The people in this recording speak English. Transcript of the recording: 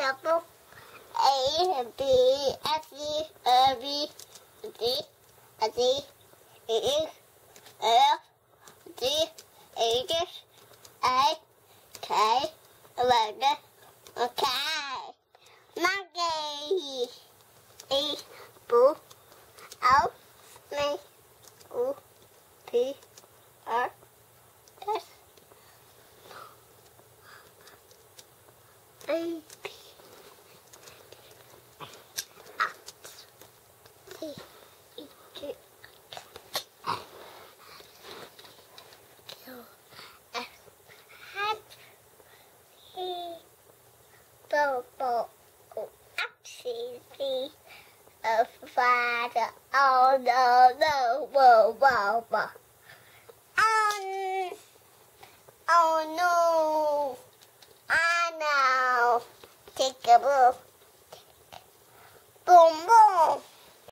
Chicka Boom. A B S E A B D A D E F G H A K Logan. Okay. Monkey. E Boo O M U P R S A P C E G Q F H Bobo Oxy a father. Oh no, whoa, whoa, whoa. Oh no, I know. Chicka boom, boom boom.